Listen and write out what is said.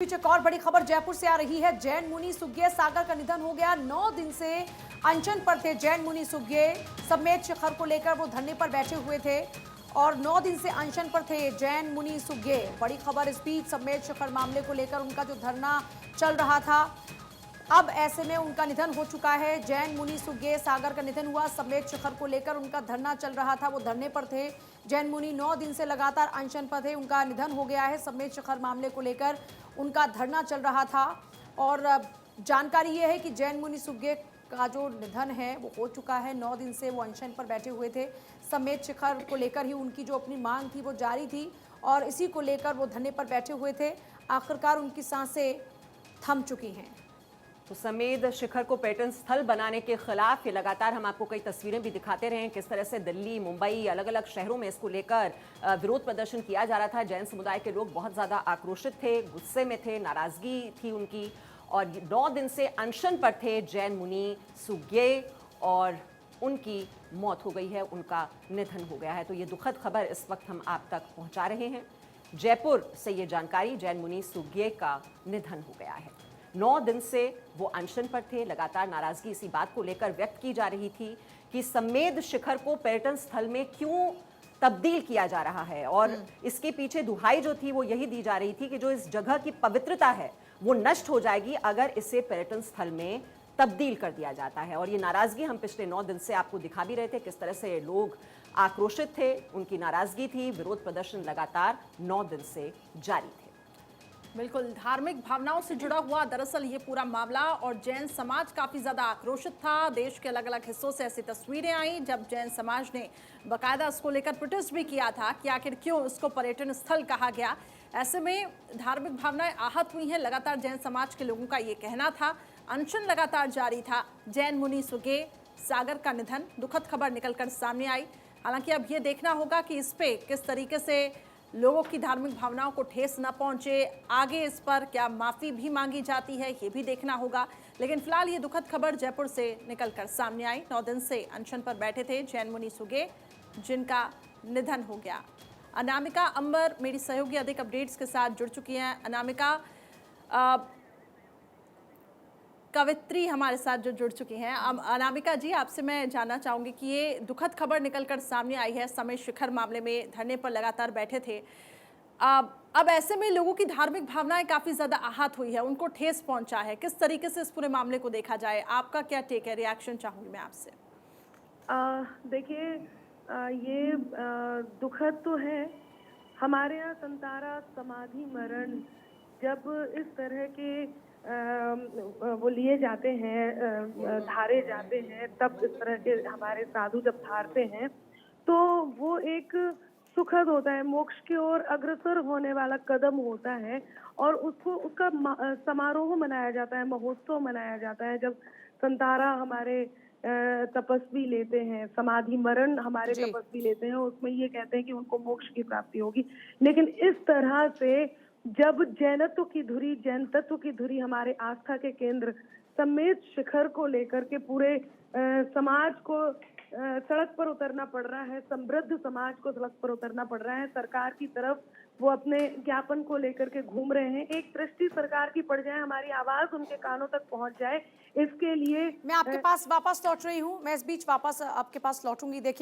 बीच एक और बड़ी खबर जयपुर से आ रही है। जैन मुनि सुज्ञेय सागर का निधन हो गया। 9 दिन से अनशन पर थे जैन मुनि सुज्ञेय। समेत शिखर को लेकर वो धरने पर बैठे हुए थे और 9 दिन से अनशन पर थे जैन मुनि सुज्ञेय। बड़ी खबर इस बीच समेत शिखर मामले को लेकर उनका जो धरना चल रहा था, अब ऐसे में उनका निधन हो चुका है। जैन मुनि सुज्ञेय सागर का निधन हुआ। समेत शिखर को लेकर उनका धरना चल रहा था, वो धरने पर थे। जैन मुनि 9 दिन से लगातार अनशन पर थे, उनका निधन हो गया है। समेत शिखर मामले को लेकर उनका धरना चल रहा था और जानकारी ये है कि जैन मुनि सुज्ञेय का जो निधन है वो हो चुका है। 9 दिन से वो अनशन पर बैठे हुए थे। समेत शिखर को लेकर ही उनकी जो अपनी मांग थी वो जारी थी और इसी को लेकर वो धरने पर बैठे हुए थे। आखिरकार उनकी सांसें थम चुकी हैं। तो समेत शिखर को पर्यटन स्थल बनाने के खिलाफ ये लगातार हम आपको कई तस्वीरें भी दिखाते रहे हैं, किस तरह से दिल्ली, मुंबई, अलग अलग शहरों में इसको लेकर विरोध प्रदर्शन किया जा रहा था। जैन समुदाय के लोग बहुत ज़्यादा आक्रोशित थे, गुस्से में थे, नाराजगी थी उनकी और 9 दिन से अनशन पर थे जैन मुनि सुज्ञेय और उनकी मौत हो गई है, उनका निधन हो गया है। तो ये दुखद खबर इस वक्त हम आप तक पहुँचा रहे हैं। जयपुर से ये जानकारी, जैन मुनि सुज्ञेय का निधन हो गया है। 9 दिन से वो अनशन पर थे। लगातार नाराजगी इसी बात को लेकर व्यक्त की जा रही थी कि समेत शिखर को पर्यटन स्थल में क्यों तब्दील किया जा रहा है और इसके पीछे दुहाई जो थी वो यही दी जा रही थी कि जो इस जगह की पवित्रता है वो नष्ट हो जाएगी अगर इसे पर्यटन स्थल में तब्दील कर दिया जाता है। और ये नाराजगी हम पिछले 9 दिन से आपको दिखा भी रहे थे, किस तरह से लोग आक्रोशित थे, उनकी नाराजगी थी। विरोध प्रदर्शन लगातार 9 दिन से जारी थे। बिल्कुल धार्मिक भावनाओं से जुड़ा हुआ दरअसल ये पूरा मामला और जैन समाज काफी ज्यादा आक्रोशित था। देश के अलग अलग हिस्सों से ऐसी तस्वीरें आई जब जैन समाज ने बाकायदा इसको लेकर प्रोटेस्ट भी किया था कि आखिर क्यों इसको पर्यटन स्थल कहा गया। ऐसे में धार्मिक भावनाएं आहत हुई हैं। लगातार जैन समाज के लोगों का ये कहना था, अनशन लगातार जारी था। जैन मुनि सुज्ञेय सागर का निधन, दुखद खबर निकलकर सामने आई। हालांकि अब ये देखना होगा कि इस पे किस तरीके से लोगों की धार्मिक भावनाओं को ठेस न पहुंचे। आगे इस पर क्या माफी भी मांगी जाती है ये भी देखना होगा। लेकिन फिलहाल ये दुखद खबर जयपुर से निकलकर सामने आई। 9 दिन से अनशन पर बैठे थे जैन मुनि सुज्ञेय, जिनका निधन हो गया। अनामिका अंबर मेरी सहयोगी अधिक अपडेट्स के साथ जुड़ चुकी हैं। अनामिका, कवित्री हमारे साथ जो जुड़ चुकी हैं। अनामिका जी, आपसे मैं जानना चाहूंगी कि ये दुखद खबर निकलकर सामने आई है, समेत शिखर मामले में धरने पर लगातार बैठे थे। अब ऐसे में लोगों की धार्मिक भावनाएं काफी ज्यादा आहत हुई है, उनको ठेस पहुंचा है। किस तरीके से इस पूरे मामले को देखा जाए, आपका क्या टेक है, रिएक्शन चाहूंगी मैं आपसे। देखिए, ये दुखद तो है। हमारे यहाँ संतारा समाधि मरण जब इस तरह के वो लिए जाते हैं, धारे जाते हैं, तब इस तरह के हमारे साधु जब धारते हैं तो वो एक सुखद होता है, मोक्ष की ओर अग्रसर होने वाला कदम होता है और उसका समारोह मनाया जाता है, महोत्सव मनाया जाता है। जब संतारा हमारे तपस्वी लेते हैं, समाधि मरण हमारे तपस्वी लेते हैं, उसमें ये कहते हैं कि उनको मोक्ष की प्राप्ति होगी। लेकिन इस तरह से जब जैनत्व की धुरी, जैन तत्व की धुरी, हमारे आस्था के केंद्र समेत शिखर को लेकर के पूरे समाज को सड़क पर उतरना पड़ रहा है, समृद्ध समाज को सड़क पर उतरना पड़ रहा है। सरकार की तरफ वो अपने ज्ञापन को लेकर के घूम रहे हैं। एक दृष्टि सरकार की पड़ जाए, हमारी आवाज उनके कानों तक पहुंच जाए, इसके लिए मैं आपके पास वापस लौट रही हूँ। मैं इस बीच वापस आपके पास लौटूंगी। देखिए